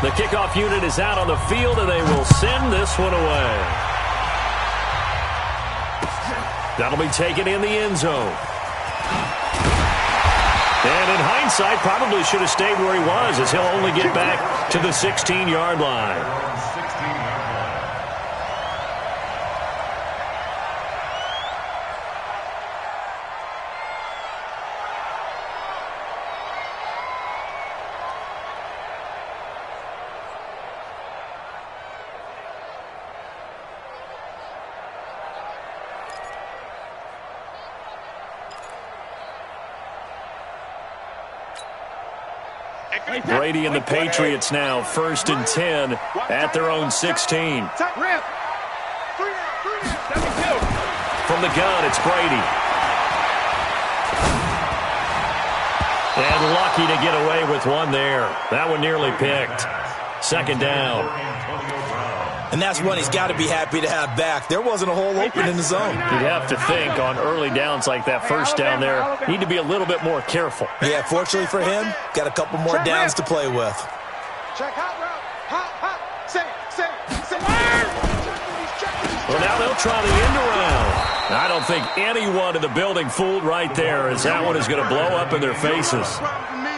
The kickoff unit is out on the field, and they will send this one away. That'll be taken in the end zone. And in hindsight, probably should have stayed where he was, as he'll only get back to the 16-yard line. Brady and the Patriots now 1st and 10 at their own 16. From the gun, it's Brady. And lucky to get away with one there. That one nearly picked. 2nd down. And that's one he's got to be happy to have back. There wasn't a hole open in the zone. You'd have to think on early downs like that, 1st down there, need to be a little bit more careful. Yeah, fortunately for him, got a couple more downs to play with. Well, now they'll try the end around. I don't think anyone in the building fooled right there, as that one is going to blow up in their faces.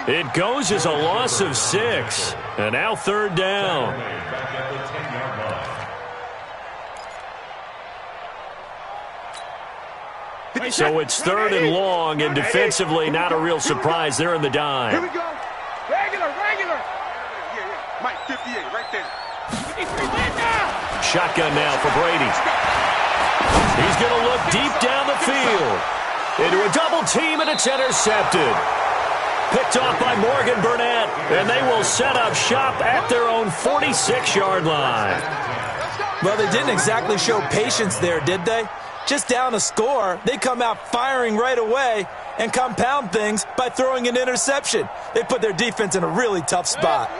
It goes as a loss of 6. And now 3rd down. So it's 3rd and long, and defensively not a real surprise. They're in the dime. Here we go. Regular. Mike, 58 right there. Shotgun now for Brady. He's going to look deep down the field. Into a double team, and it's intercepted. Picked off by Morgan Burnett, and they will set up shop at their own 46-yard line. Well, they didn't exactly show patience there, did they? Just down a score, they come out firing right away and compound things by throwing an interception. They put their defense in a really tough spot.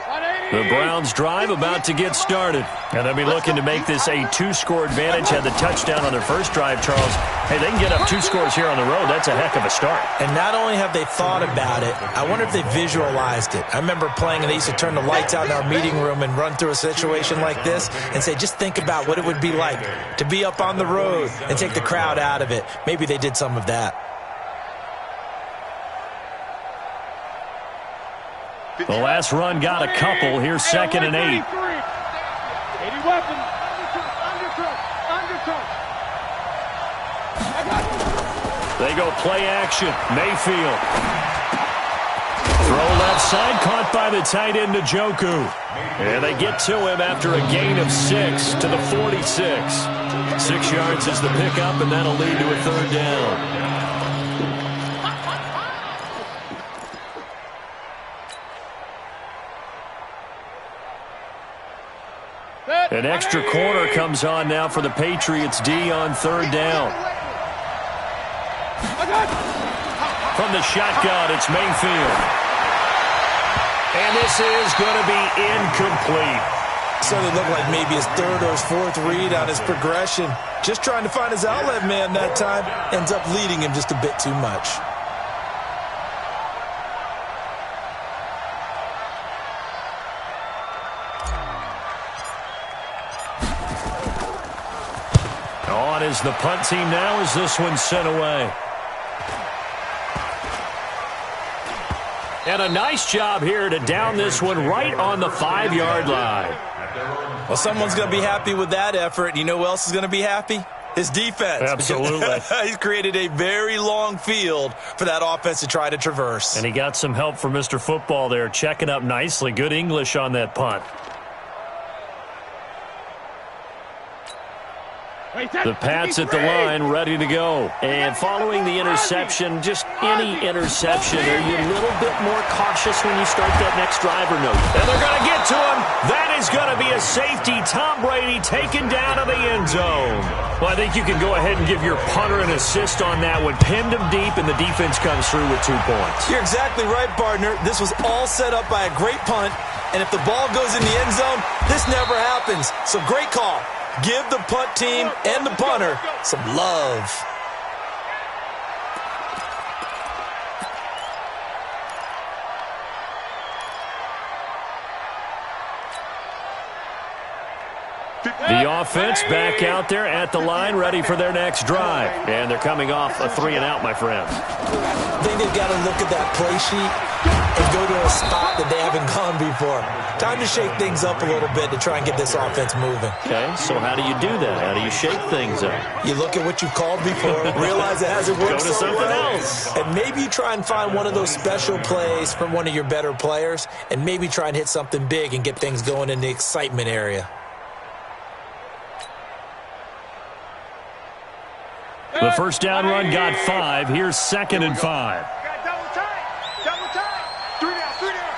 The Browns drive about to get started. And they'll be looking to make this a 2-score advantage. Had the touchdown on their first drive, Charles. Hey, they can get up 2 scores here on the road. That's a heck of a start. And not only have they thought about it, I wonder if they visualized it. I remember playing, and they used to turn the lights out in our meeting room and run through a situation like this and say, just think about what it would be like to be up on the road and take the crowd out of it. Maybe they did some of that. The last run got a couple. Here's 2nd and 8. 80 weapons. They go play action. Mayfield. Throw left side, caught by the tight end Njoku. And they get to him after a gain of 6 to the 46. 6 yards is the pickup, and that'll lead to a 3rd down. An extra corner comes on now for the Patriots D on 3rd down. From the shotgun, it's Mayfield. And this is going to be incomplete. So it looked like maybe his 3rd or his 4th read on his progression. Just trying to find his outlet man that time. Ends up leading him just a bit too much. On is the punt team now as this one's sent away. And a nice job here to down this one right on the 5-yard line. Well, someone's going to be happy with that effort. You know who else is going to be happy? His defense. Absolutely. He's created a very long field for that offense to try to traverse. And he got some help from Mr. Football there, checking up nicely. Good English on that punt. The Pats at the line, ready to go. And following the interception, just any interception, are you a little bit more cautious when you start that next drive or no? And they're going to get to him. That is going to be a safety. Tom Brady taken down to the end zone. Well, I think you can go ahead and give your punter an assist on that one. Pinned him deep, and the defense comes through with 2 points. You're exactly right, partner. This was all set up by a great punt. And if the ball goes in the end zone, this never happens. So great call. Give the punt team and the punter some love. The offense back out there at the line, ready for their next drive. And they're coming off a 3-and-out, my friends. I think they've got to look at that play sheet and go to a spot that they haven't gone before. Time to shake things up a little bit to try and get this offense moving. Okay, so how do you do that? How do you shake things up? You look at what you've called before, realize it hasn't worked Go to something else. and maybe you try and find one of those special plays from one of your better players, and maybe try and hit something big and get things going in the excitement area. The first down run got 5. Here's 2nd and 5. Double time. Double time. 3 down, 3 down.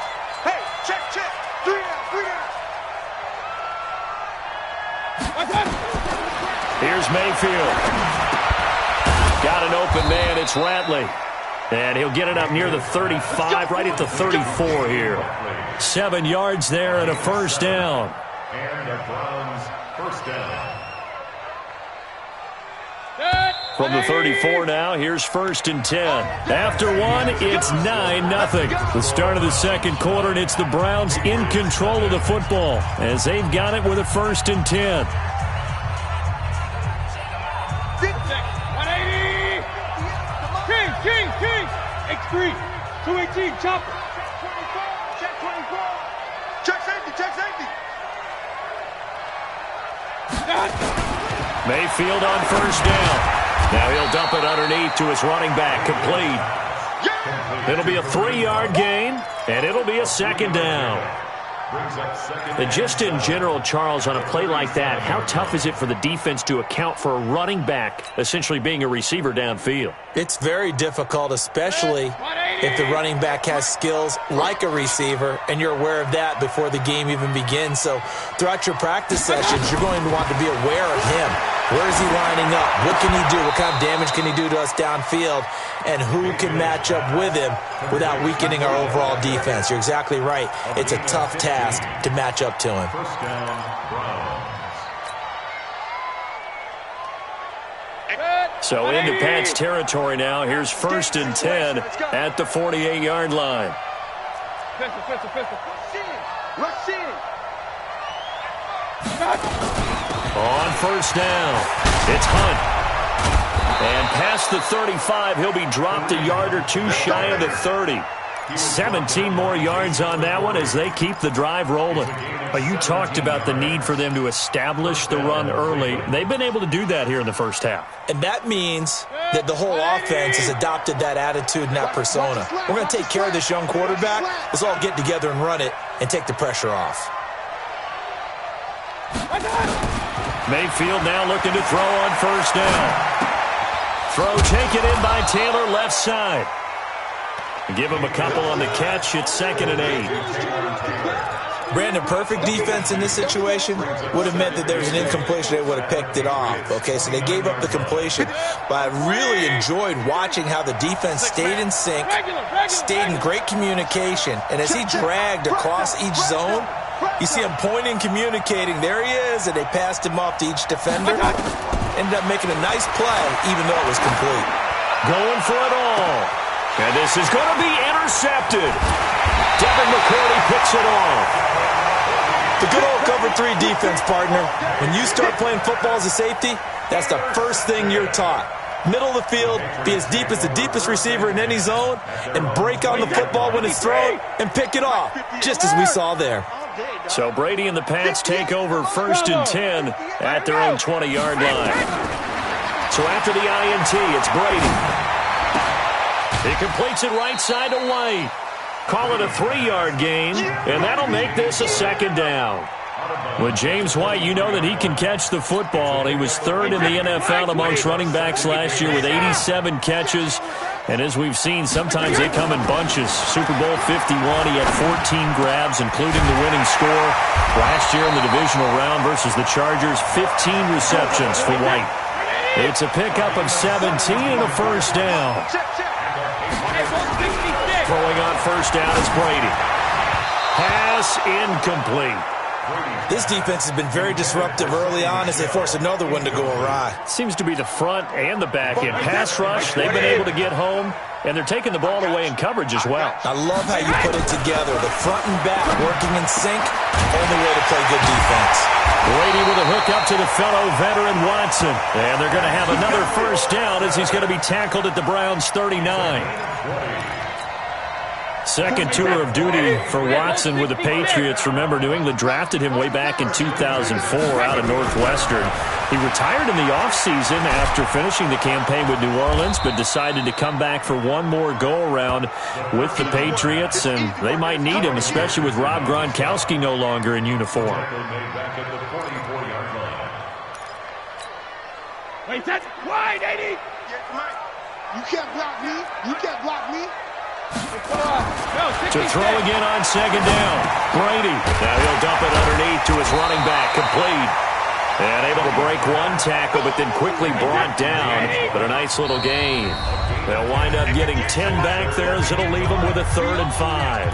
Hey, check. 3 down. Here's Mayfield. Got an open man. It's Ratley. And he'll get it up near the 35, right at the 34 here. 7 yards there and a first down. And the Browns first down. From the 34 now, here's 1st and 10. After one, it's 9-0. The start of the second quarter, and it's the Browns in control of the football as they've got it with a 1st and 10. 180. King. X3. 218. Chopper. Check 24. Check safety. Mayfield on first down. Now he'll dump it underneath to his running back. Complete. It'll be a 3-yard gain, and it'll be a 2nd down. And just in general, Charles, on a play like that, how tough is it for the defense to account for a running back essentially being a receiver downfield? It's very difficult, especially if the running back has skills like a receiver, and you're aware of that before the game even begins. So throughout your practice sessions, you're going to want to be aware of him. Where is he lining up? What can he do? What kind of damage can he do to us downfield? And who can match up with him without weakening our overall defense? You're exactly right. It's a tough task to match up to him. First down, Browns. So into Pat's territory now. Here's 1st and 10 at the 48-yard line. Pistol. Rush in. On first down, it's Hunt. And past the 35, he'll be dropped a yard or 2 shy of the 30. 17 more yards on that one as they keep the drive rolling. You talked about the need for them to establish the run early. They've been able to do that here in the first half. And that means that the whole offense has adopted that attitude and that persona. We're going to take care of this young quarterback. Let's all get together and run it and take the pressure off. Mayfield now looking to throw on first down. Throw taken in by Taylor left side. Give him a couple on the catch. It's 2nd and 8. Brandon, perfect defense in this situation would have meant that there was an incompletion. They would have picked it off. Okay, so they gave up the completion. But I really enjoyed watching how the defense stayed in sync, stayed in great communication. And as he dragged across each zone, you see him pointing, communicating. There he is, and they passed him off to each defender. Ended up making a nice play, even though it was complete. Going for it all. And this is going to be intercepted. Devin McCourty picks it off. The good old cover 3 defense, partner. When you start playing football as a safety, that's the first thing you're taught. Middle of the field, be as deep as the deepest receiver in any zone, and break on the football when it's thrown and pick it off, just as we saw there. So Brady and the Pats take over 1st and 10 at their own 20-yard line. So after the INT, it's Brady. He completes it right side to White. Call it a 3-yard gain, and that'll make this a 2nd down. With James White, you know that he can catch the football. He was 3rd in the NFL amongst running backs last year with 87 catches. And as we've seen, sometimes they come in bunches. Super Bowl 51, he had 14 grabs, including the winning score. Last year in the divisional round versus the Chargers, 15 receptions for White. It's a pickup of 17 and a first down. Throwing on first down is Brady. Pass incomplete. This defense has been very disruptive early on as they force another one to go awry. Seems to be the front and the back end. Pass rush, they've been able to get home, and they're taking the ball away in coverage as well. I love how you put it together. The front and back working in sync, only way to play good defense. Brady with a hook up to the fellow veteran Watson. And they're going to have another first down as he's going to be tackled at the Browns' 39. Second tour of duty for Watson with the Patriots. Remember, New England drafted him way back in 2004 out of Northwestern. He retired in the offseason after finishing the campaign with New Orleans, but decided to come back for one more go-around with the Patriots, and they might need him, especially with Rob Gronkowski no longer in uniform. Wait, that's wide, 80! You can't block me. You can't block me. To throw again on second down. Brady. Now he'll dump it underneath to his running back. Complete. And able to break one tackle, but then quickly brought down. But a nice little gain. They'll wind up getting 10 back there as it'll leave them with a 3rd and 5.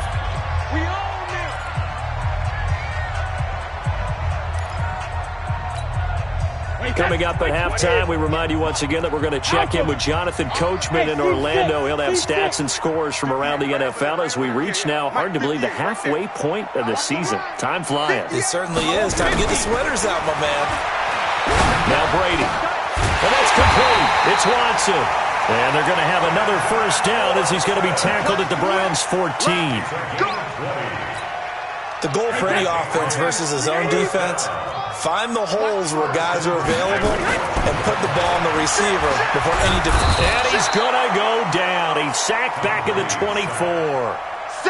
Coming up at halftime, we remind you once again that we're going to check in with Jonathan Coachman in Orlando. He'll have stats and scores from around the NFL as we reach now, hard to believe, the halfway point of the season. Time flying. It certainly is. Time to get the sweaters out, my man. Now Brady. And that's complete. It's Watson. And they're going to have another first down as he's going to be tackled at the Browns' 14. The goal for any offense versus his own defense, find the holes where guys are available and put the ball on the receiver before any defense. And he's going to go down. He's sacked back at the 24.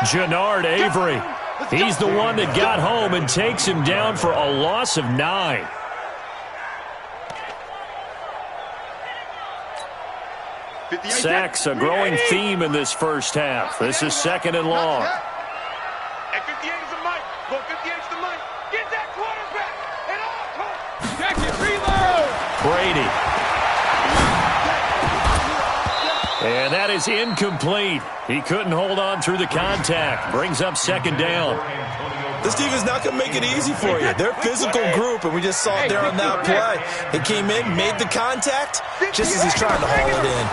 Jannard Avery. He's the one that got home and takes him down for a loss of 9. Sacks, a growing theme in this first half. This is 2nd and long. And 58 is the mic. Well, 58 is the mic. Get that quarterback. And all check it. Reload. Brady. And that is incomplete. He couldn't hold on through the contact. Brings up 2nd down. This defense is not going to make it easy for you. They're a physical group, and we just saw it there on that play. He came in, made the contact, just as he's trying to haul it in.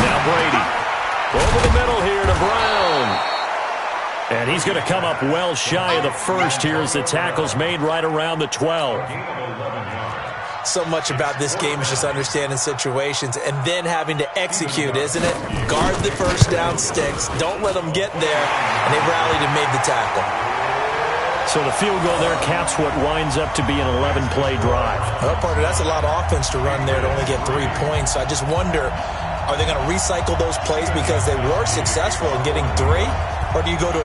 Now Brady. Over the middle here to Brown. And he's going to come up well shy of the first here as the tackle's made right around the 12. So much about this game is just understanding situations and then having to execute, isn't it? Guard the first down sticks. Don't let them get there. And they rallied and made the tackle. So the field goal there caps what winds up to be an 11-play drive. Well, partner, that's a lot of offense to run there to only get 3 points. So I just wonder, are they going to recycle those plays because they were successful in getting 3? Or do you go to